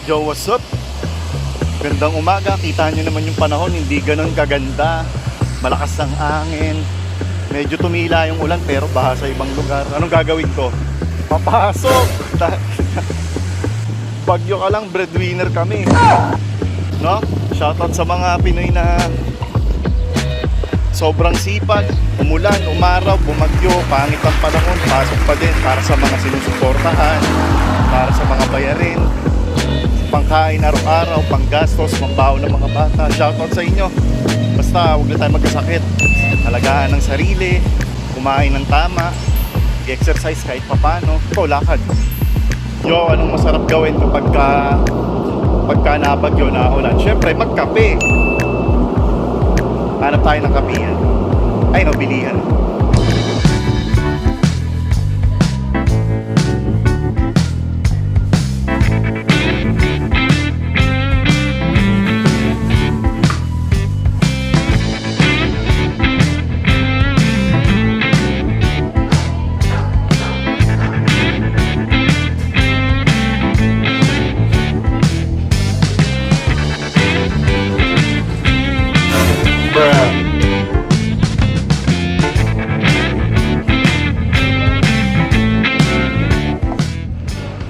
Yo, what's up? Gandang umaga. Kita nyo naman yung panahon, hindi ganun kaganda. Malakas ang hangin. Medyo tumila yung ulan pero baha sa ibang lugar. Anong gagawin ko? Papasok! Bagyo ka lang, breadwinner kami. No? Shoutout sa mga Pinoy na sobrang sipag. Umulan, umaraw, bumagyo, pangit ang panahon, pasok pa din para sa mga sinusuportahan, para sa mga bayarin, pangkain araw-araw, panggastos, pambaon ng mga bata. Shoutout sa inyo. Basta huwag na tayo magkasakit. Alagaan ng sarili, kumain ng tama, exercise kahit papano. Ikaw, lakad. Yo, anong masarap gawin kapag pagka nabagyo na ulan? Siyempre, magkape. Hanap tayo ng kapihan. Ay, no, bilihan.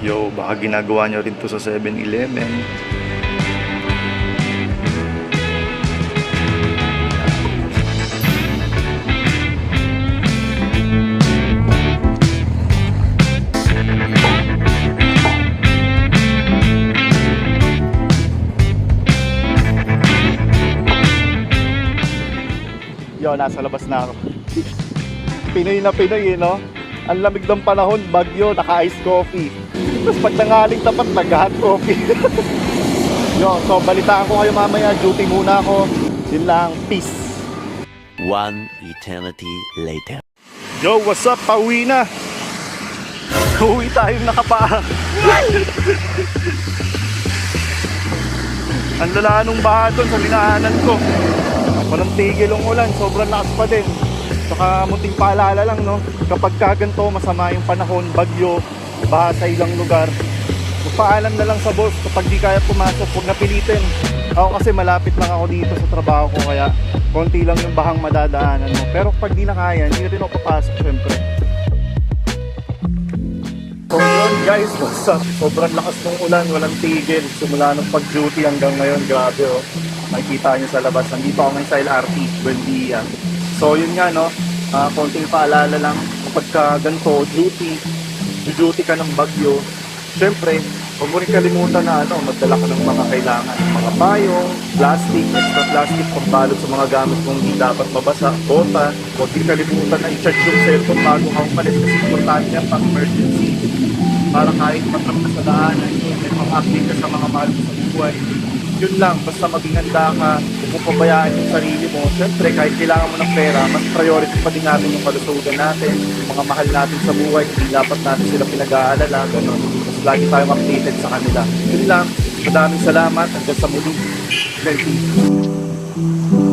Yo, baka ginagawa nyo rin to sa 7-Eleven. Yo, nasa labas na ako. Pinoy na Pinoy, no? Ang lamig ng panahon, bagyo, naka-ice coffee. Tapos pag nangaling tapat, nag-hot coffee. Yo, so balitaan ko kayo mamaya. Duty muna ako. Yun lang, peace. One eternity later. Yo, what's up? Pauwi na. Uwi tayong nakapaa. Ang lala nung baha doon sa linaanan ko. Walang tigil ang ulan, sobrang lakas pa din. Saka munting paalala lang, no? Kapag kaganto, masama yung panahon, bagyo, baha sa ilang lugar, magpaalam na lang sa boss kapag di kaya pumasok, huwag na pilitin. Ako kasi malapit lang ako dito sa trabaho ko, kaya konti lang yung bahang madadaanan mo. Pero pag di na kaya, hindi na rin ako papasok syempre. So yun guys, what's up? Sobrang lakas ng ulan, walang tigil. Simula nung pag-duty hanggang ngayon, grabe oh. Makikita nyo sa labas, nandito ako ngayon sa LRT, Buendia. So yun nga no, konting paalala lang, kapag ganito, duty ka ng bagyo, syempre, huwag mo rin kalimutan na magdala ka ng mga kailangan, mga payong, plastic, extra plastic, pambalot sa mga gamit kung hindi dapat mabasa, bota. Huwag din kalimutan na i-charge yung cellphone bago ka umalis kasi importante yan pang emergency. Para kahit matrap ka sa daanan, may pang-update ka sa mga mahal mo sa buhay. Yun lang, basta maging handa ka, kung pabayaan yung sarili mo. Siyempre, kahit kailangan mo ng pera, mas priority pa din natin yung kalusugan natin, yung mga mahal natin sa buhay, hindi dapat natin sila pinag-aalala, gano'n. Mas lagi tayong updated sa kanila. Yun lang, madaming salamat, hanggang sa muli. Thank you.